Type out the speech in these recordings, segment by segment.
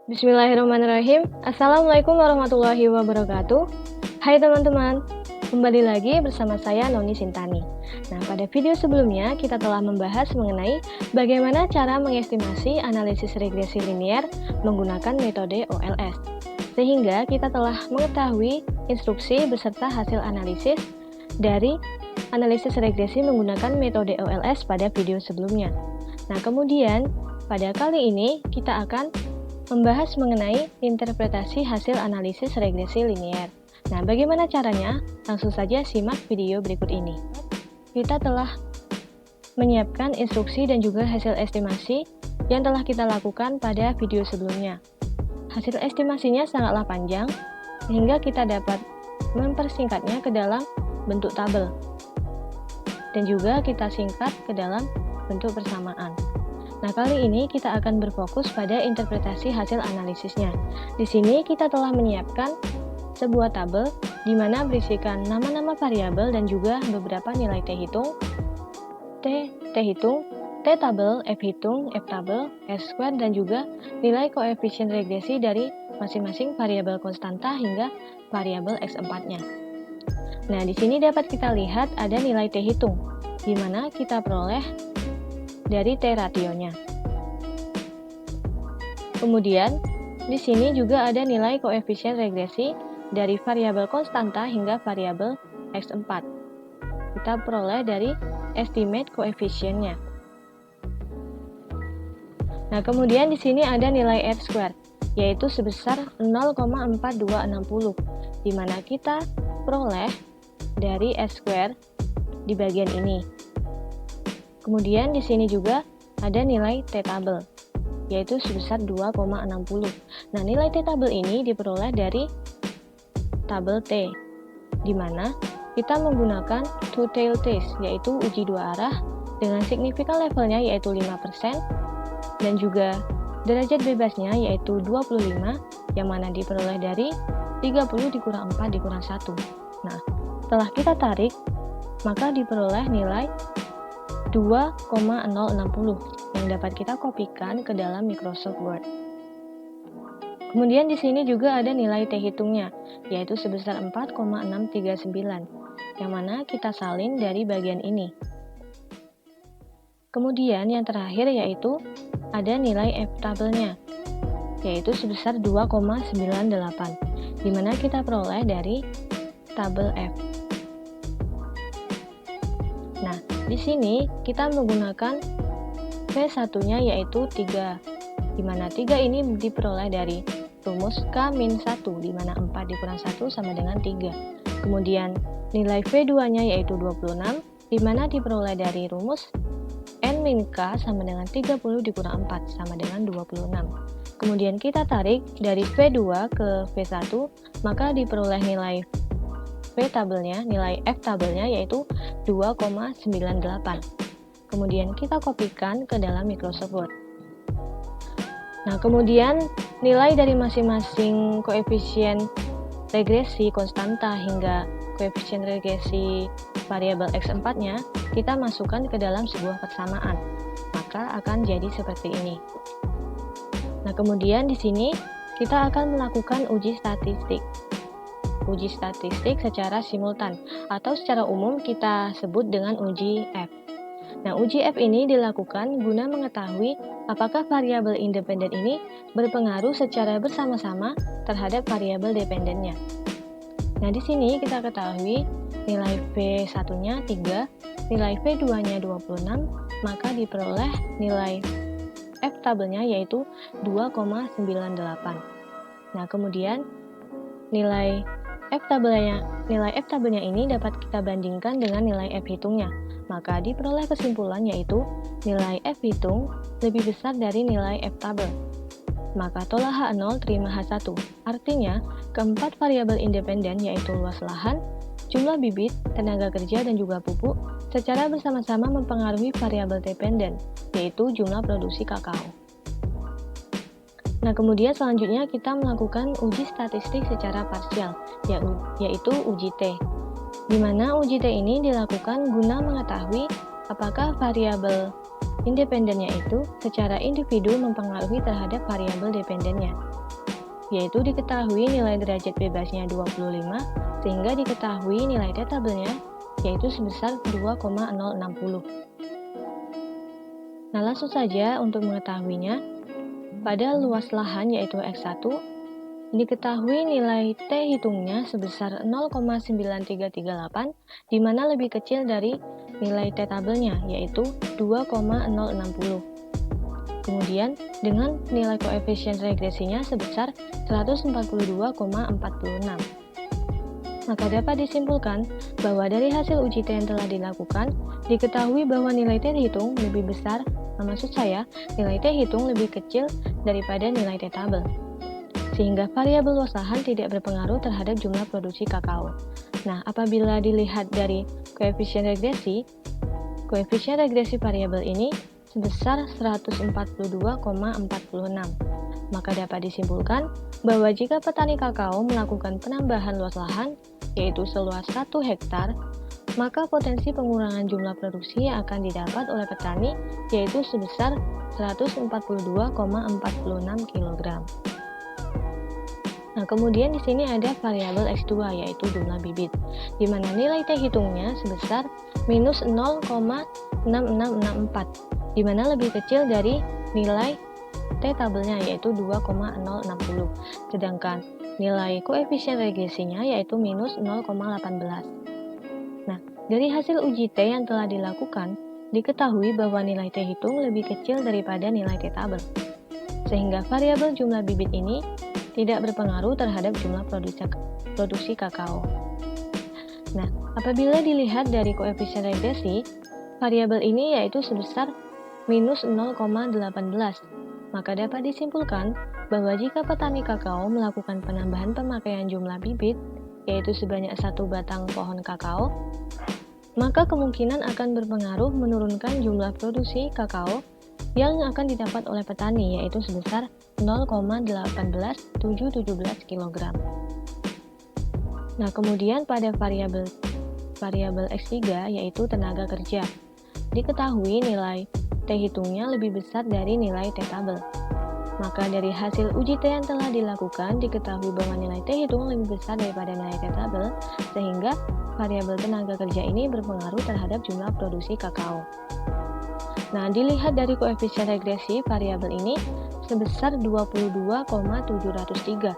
Bismillahirrahmanirrahim. Assalamualaikum warahmatullahi wabarakatuh. Hai teman-teman, kembali lagi bersama saya Noni Sintani. Nah, pada video sebelumnya kita telah membahas mengenai bagaimana cara mengestimasi analisis regresi linier menggunakan metode OLS. Sehingga kita telah mengetahui instruksi beserta hasil analisis dari analisis regresi menggunakan metode OLS pada video sebelumnya. Nah, kemudian pada kali ini kita akan membahas mengenai interpretasi hasil analisis regresi linier. Nah, bagaimana caranya? Langsung saja simak video berikut ini. Kita telah menyiapkan instruksi dan juga hasil estimasi yang telah kita lakukan pada video sebelumnya. Hasil estimasinya sangatlah panjang, sehingga kita dapat mempersingkatnya ke dalam bentuk tabel. Dan juga kita singkat ke dalam bentuk persamaan. Nah, kali ini kita akan berfokus pada interpretasi hasil analisisnya. Di sini kita telah menyiapkan sebuah tabel di mana berisikan nama-nama variabel dan juga beberapa nilai T hitung, T hitung, T tabel, F hitung, F tabel, S square, dan juga nilai koefisien regresi dari masing-masing variabel konstanta hingga variabel X4-nya. Nah, di sini dapat kita lihat ada nilai T hitung, di mana kita peroleh dari T rasionya. Kemudian, di sini juga ada nilai koefisien regresi dari variabel konstanta hingga variabel X4. Kita peroleh dari estimate koefisiennya. Nah, kemudian di sini ada nilai R square, yaitu sebesar 0,4260, di mana kita peroleh dari R square di bagian ini. Kemudian di sini juga ada nilai T tabel, yaitu sebesar 2,60. Nah, nilai T tabel ini diperoleh dari tabel T, di mana kita menggunakan two-tailed test, yaitu uji dua arah dengan signifikan levelnya yaitu 5%, dan juga derajat bebasnya yaitu 25, yang mana diperoleh dari 30 dikurang 4 dikurang 1. Nah, setelah kita tarik, maka diperoleh nilai 2,060 yang dapat kita kopikan ke dalam Microsoft Word. Kemudian di sini juga ada nilai T hitungnya, yaitu sebesar 4,639, yang mana kita salin dari bagian ini. Kemudian yang terakhir yaitu ada nilai F tabelnya, yaitu sebesar 2,98, di mana kita peroleh dari tabel F. Nah, di sini kita menggunakan V1-nya yaitu 3, di mana 3 ini diperoleh dari rumus K-1, di mana 4 dikurang 1 sama dengan 3. Kemudian nilai V2-nya yaitu 26, di mana diperoleh dari rumus N-K sama dengan 30 dikurang 4 sama dengan 26. Kemudian kita tarik dari V2 ke V1, maka diperoleh nilai V tabelnya, nilai F tabelnya yaitu 2,98. Kemudian kita kopikan ke dalam Microsoft Word. Nah, kemudian nilai dari masing-masing koefisien regresi konstanta hingga koefisien regresi variabel X4-nya kita masukkan ke dalam sebuah persamaan. Maka akan jadi seperti ini. Nah, kemudian di sini kita akan melakukan uji statistik. Uji statistik secara simultan atau secara umum kita sebut dengan uji F. Nah, uji F ini dilakukan guna mengetahui apakah variabel independen ini berpengaruh secara bersama-sama terhadap variabel dependennya. Nah, di sini kita ketahui nilai V1-nya 3, nilai V2-nya 26, maka diperoleh nilai F tabelnya yaitu 2,98. Nah, kemudian nilai F tabelnya ini dapat kita bandingkan dengan nilai F hitungnya. Maka diperoleh kesimpulan yaitu nilai F hitung lebih besar dari nilai F tabel. Maka tolak H0 terima H1. Artinya, keempat variabel independen yaitu luas lahan, jumlah bibit, tenaga kerja, dan juga pupuk secara bersama-sama mempengaruhi variabel dependen, yaitu jumlah produksi kakao. Nah, kemudian selanjutnya kita melakukan uji statistik secara parsial, yaitu uji T. di mana uji T ini dilakukan guna mengetahui apakah variabel independennya itu secara individu mempengaruhi terhadap variabel dependennya, yaitu diketahui nilai derajat bebasnya 25 sehingga diketahui nilai T tabelnya yaitu sebesar 2,060. Nah, langsung saja untuk mengetahuinya, pada luas lahan yaitu X1 diketahui nilai T hitungnya sebesar 0,9338 di mana lebih kecil dari nilai T tabelnya yaitu 2,060. Kemudian dengan nilai koefisien regresinya sebesar 142,46. Maka dapat disimpulkan bahwa dari hasil uji T yang telah dilakukan, diketahui bahwa nilai T hitung lebih besar, maksud saya, nilai T hitung lebih kecil daripada nilai T tabel. Sehingga variabel luas lahan tidak berpengaruh terhadap jumlah produksi kakao. Nah, apabila dilihat dari koefisien regresi variabel ini sebesar 142,46. Maka dapat disimpulkan bahwa jika petani kakao melakukan penambahan luas lahan, yaitu seluas 1 hektar, maka potensi pengurangan jumlah produksi yang akan didapat oleh petani yaitu sebesar 142,46 kg. Nah, kemudian di sini ada variabel X2 yaitu jumlah bibit, di mana nilai T hitungnya sebesar minus 0,6664, di mana lebih kecil dari nilai T tabelnya yaitu 2,060, sedangkan nilai koefisien regresinya yaitu minus 0,18. Nah, dari hasil uji T yang telah dilakukan, diketahui bahwa nilai T hitung lebih kecil daripada nilai T tabel, sehingga variabel jumlah bibit ini tidak berpengaruh terhadap jumlah produksi kakao. Nah, apabila dilihat dari koefisien regresi, variabel ini yaitu sebesar minus 0,18, maka dapat disimpulkan bahwa jika petani kakao melakukan penambahan pemakaian jumlah bibit, yaitu sebanyak 1 batang pohon kakao, maka kemungkinan akan berpengaruh menurunkan jumlah produksi kakao yang akan didapat oleh petani yaitu sebesar 0,18717 kg. Nah, kemudian pada variabel X3 yaitu tenaga kerja. Diketahui nilai T hitungnya lebih besar dari nilai T tabel. Maka dari hasil uji T yang telah dilakukan diketahui bahwa nilai T hitung lebih besar daripada nilai T tabel, sehingga variabel tenaga kerja ini berpengaruh terhadap jumlah produksi kakao. Nah, dilihat dari koefisien regresi variabel ini sebesar 22,703.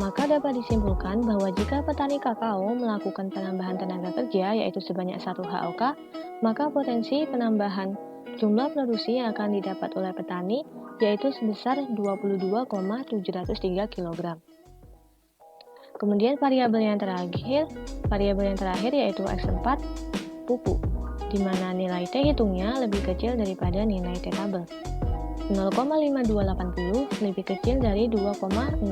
Maka dapat disimpulkan bahwa jika petani kakao melakukan penambahan tenaga kerja yaitu sebanyak 1 HOK, maka potensi penambahan jumlah produksi yang akan didapat oleh petani yaitu sebesar 22,703 kg. Kemudian variabel yang terakhir yaitu X4 pupuk, di mana nilai T hitungnya lebih kecil daripada nilai T tabel. 0,5280 lebih kecil dari 2,060.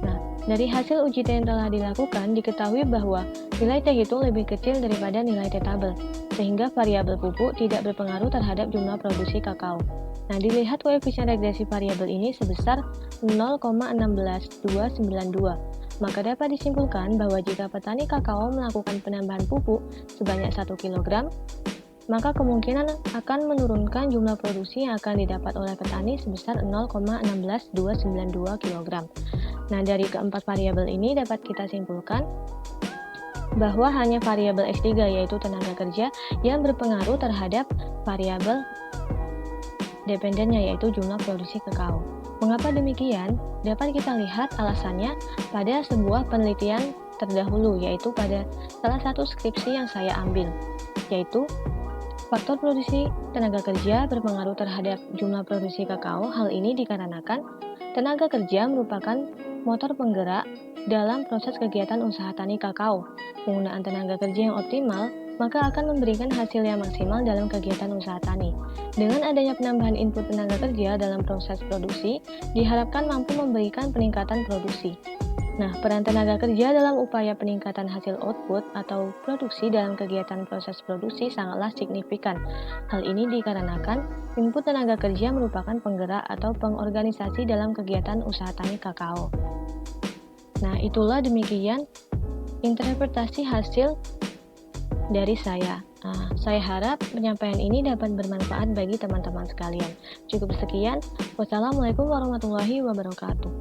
Nah, dari hasil uji T yang telah dilakukan diketahui bahwa nilai T hitung lebih kecil daripada nilai T tabel, sehingga variabel pupuk tidak berpengaruh terhadap jumlah produksi kakao. Nah, dilihat koefisien regresi variabel ini sebesar 0,16292. Maka dapat disimpulkan bahwa jika petani kakao melakukan penambahan pupuk sebanyak 1 kg, maka kemungkinan akan menurunkan jumlah produksi yang akan didapat oleh petani sebesar 0,16292 kg. Nah, dari keempat variabel ini dapat kita simpulkan bahwa hanya variabel X3 yaitu tenaga kerja yang berpengaruh terhadap variabel dependennya yaitu jumlah produksi kakao. Mengapa demikian? Dapat kita lihat alasannya pada sebuah penelitian terdahulu, yaitu pada salah satu skripsi yang saya ambil, yaitu faktor produksi tenaga kerja berpengaruh terhadap jumlah produksi kakao. Hal ini dikarenakan tenaga kerja merupakan motor penggerak dalam proses kegiatan usaha tani kakao. Penggunaan tenaga kerja yang optimal maka akan memberikan hasil yang maksimal dalam kegiatan usaha tani. Dengan adanya penambahan input tenaga kerja dalam proses produksi, diharapkan mampu memberikan peningkatan produksi. Nah, peran tenaga kerja dalam upaya peningkatan hasil output atau produksi dalam kegiatan proses produksi sangatlah signifikan. Hal ini dikarenakan input tenaga kerja merupakan penggerak atau pengorganisasi dalam kegiatan usaha tani kakao. Nah, itulah demikian interpretasi hasil dari saya. Nah, saya harap penyampaian ini dapat bermanfaat bagi teman-teman sekalian. Cukup sekian. Wassalamualaikum warahmatullahi wabarakatuh.